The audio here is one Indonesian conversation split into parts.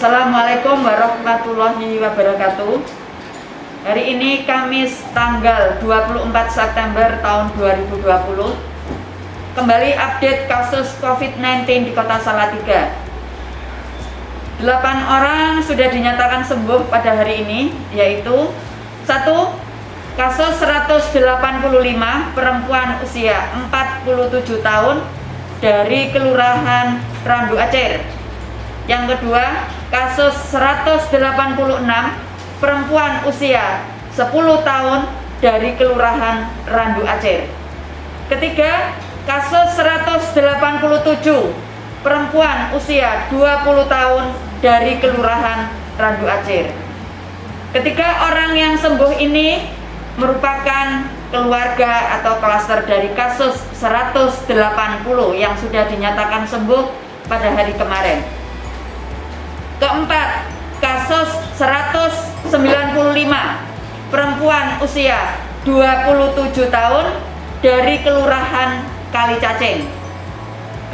Assalamualaikum warahmatullahi wabarakatuh. Hari ini Kamis tanggal 24 September tahun 2020. Kembali update kasus COVID-19 di Kota Salatiga. 8 orang sudah dinyatakan sembuh pada hari ini, yaitu 1. Kasus 185 perempuan usia 47 tahun dari Kelurahan Randu Acer. Yang kedua, kasus 186 perempuan usia 10 tahun dari Kelurahan Randu Acer. Ketiga, kasus 187 perempuan usia 20 tahun dari Kelurahan Randu Acer. Ketiga orang yang sembuh ini merupakan keluarga atau klaster dari kasus 180 yang sudah dinyatakan sembuh pada hari kemarin. Keempat, kasus 195 perempuan usia 27 tahun dari Kelurahan Kalicacing.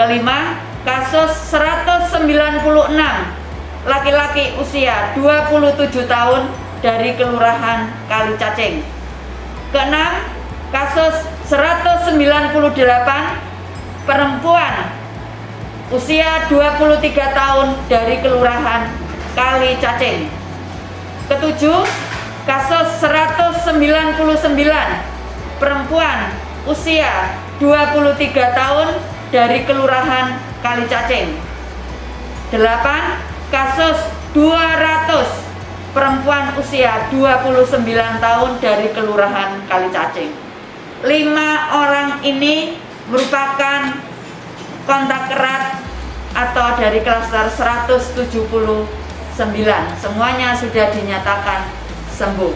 Kelima, kasus 196 laki-laki usia 27 tahun dari Kelurahan Kalicacing. Keenam, kasus 198 perempuan usia 23 tahun dari Kelurahan Kalicacing. Ketujuh, kasus 199 perempuan usia 23 tahun dari Kelurahan Kalicacing. 8. Kasus 200 perempuan usia 29 tahun dari Kelurahan Kalicacing. 5 orang ini merupakan kontak erat atau dari klaster 179. Semuanya sudah dinyatakan sembuh.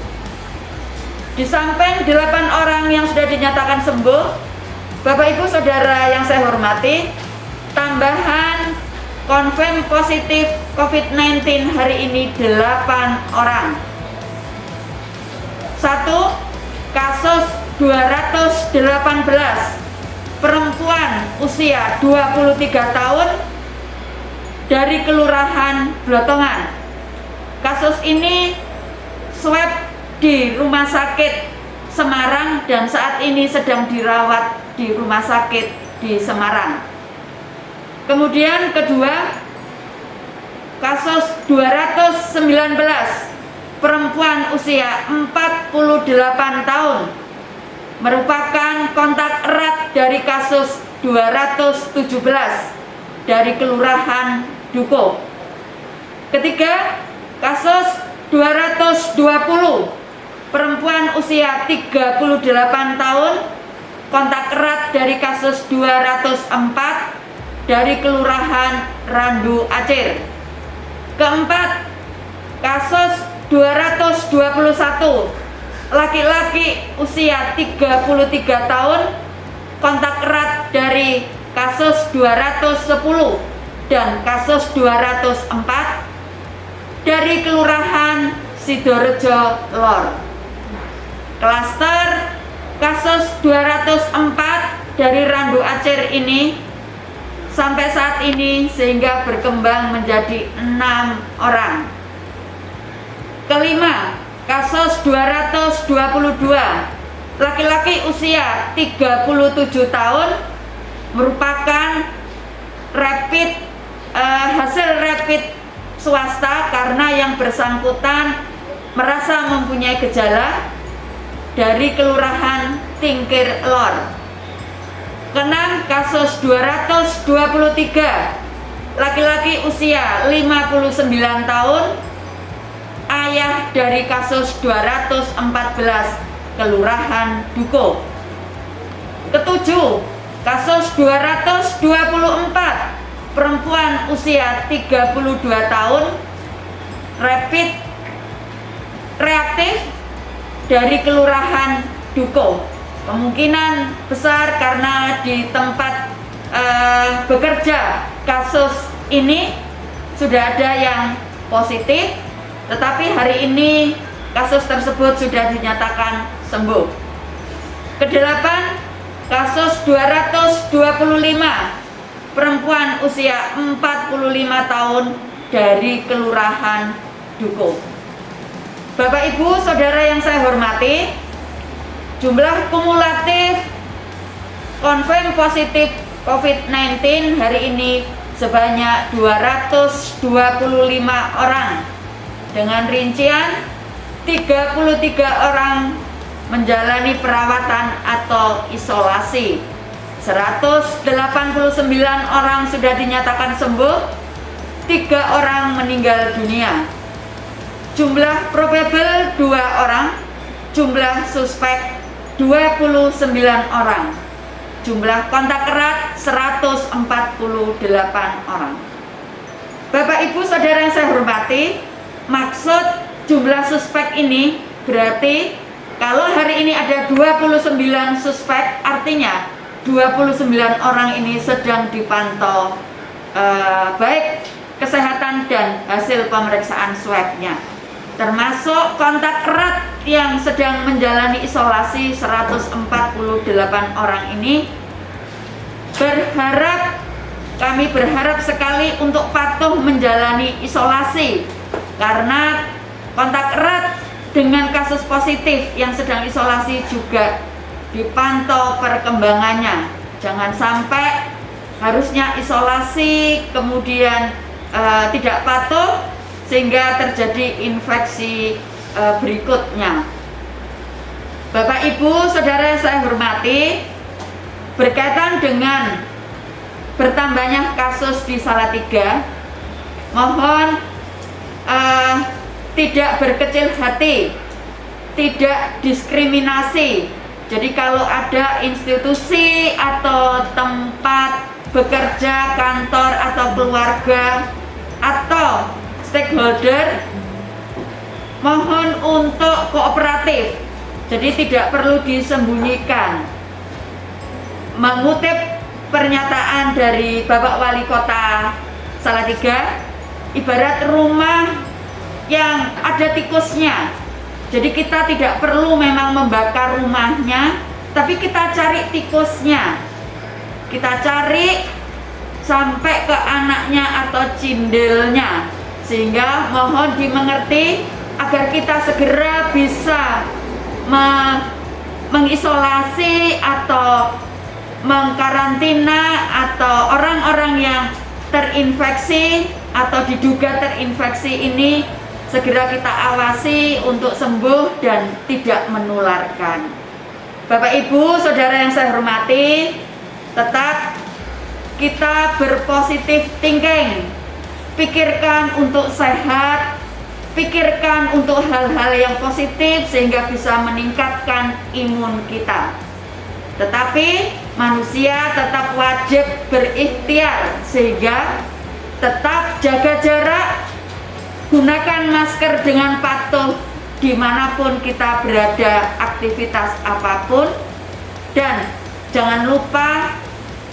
Di samping 8 orang yang sudah dinyatakan sembuh, Bapak Ibu Saudara yang saya hormati, tambahan konfirm positif COVID-19 hari ini 8 orang. 1. Kasus 218 perempuan usia 23 tahun dari Kelurahan Blotongan. Kasus ini swab di Rumah Sakit Semarang dan saat ini sedang dirawat di Rumah Sakit di Semarang. Kemudian kedua, kasus 219 perempuan usia 48 tahun merupakan kontak erat dari kasus 217 dari Kelurahan Duko. Ketiga, kasus 220 perempuan usia 38 tahun kontak erat dari kasus 204 dari Kelurahan Randu Acer. Keempat, kasus 221 laki-laki usia 33 tahun kontak erat dari kasus 210 dan kasus 204 dari Kelurahan Sidorejo Lor. Klaster kasus 204 dari Randu Acer ini sampai saat ini sehingga berkembang menjadi 6 orang. Kelima, kasus 222 laki-laki usia 37 tahun merupakan hasil rapid swasta karena yang bersangkutan merasa mempunyai gejala dari Kelurahan Tingkir Lor. Keenam, kasus 223 laki-laki usia 59 tahun, ayah dari kasus 214 Kelurahan Duko. Ketujuh, kasus 224 perempuan usia 32 tahun rapid reaktif dari Kelurahan Duko. Kemungkinan besar karena di tempat bekerja kasus ini sudah ada yang positif, tetapi hari ini kasus tersebut sudah dinyatakan sembuh. Kedelapan, kasus 225 perempuan usia 45 tahun dari Kelurahan Dukuh. Bapak Ibu Saudara yang saya hormati, jumlah kumulatif konfirm positif COVID-19 hari ini sebanyak 225 orang, dengan rincian 33 orang menjalani perawatan atau isolasi, 189 orang sudah dinyatakan sembuh, 3 orang meninggal dunia. Jumlah probable 2 orang, jumlah suspek 29 orang, jumlah kontak erat 148 orang. Bapak Ibu Saudara yang saya hormati, maksud jumlah suspek ini berarti kalau hari ini ada 29 suspek, artinya 29 orang ini sedang dipantau baik kesehatan dan hasil pemeriksaan swabnya, termasuk kontak erat yang sedang menjalani isolasi 148 orang ini. Kami berharap sekali untuk patuh menjalani isolasi, karena kontak erat dengan kasus positif yang sedang isolasi juga dipantau perkembangannya. Jangan sampai harusnya isolasi kemudian tidak patuh sehingga terjadi infeksi berikutnya. Bapak Ibu Saudara yang saya hormati, berkaitan dengan bertambahnya kasus di Salatiga, mohon tidak berkecil hati, tidak diskriminasi. Jadi kalau ada institusi atau tempat bekerja, kantor atau keluarga atau stakeholder, mohon untuk kooperatif. Jadi tidak perlu disembunyikan. Mengutip pernyataan dari Bapak Wali Kota Salatiga, ibarat rumah yang ada tikusnya. Jadi kita tidak perlu memang membakar rumahnya, tapi kita cari tikusnya. Kita cari sampai ke anaknya atau cindelnya, sehingga mohon dimengerti agar kita segera bisa mengisolasi atau mengkarantina atau orang-orang yang terinfeksi atau diduga terinfeksi ini segera kita awasi untuk sembuh dan tidak menularkan. Bapak Ibu Saudara yang saya hormati, tetap kita berpositif thinking, pikirkan untuk sehat, pikirkan untuk hal-hal yang positif sehingga bisa meningkatkan imun kita. Tetapi manusia tetap wajib berikhtiar, sehingga tetap jaga jarak, gunakan masker dengan patuh dimanapun kita berada, aktivitas apapun, dan jangan lupa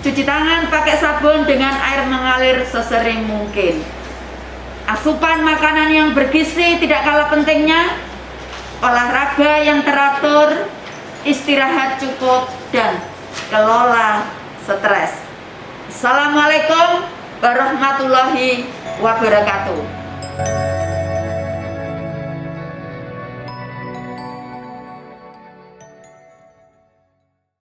cuci tangan pakai sabun dengan air mengalir sesering mungkin. Asupan makanan yang bergizi tidak kalah pentingnya, olahraga yang teratur, istirahat cukup, dan kelola stres. Assalamualaikum warahmatullahi wabarakatuh.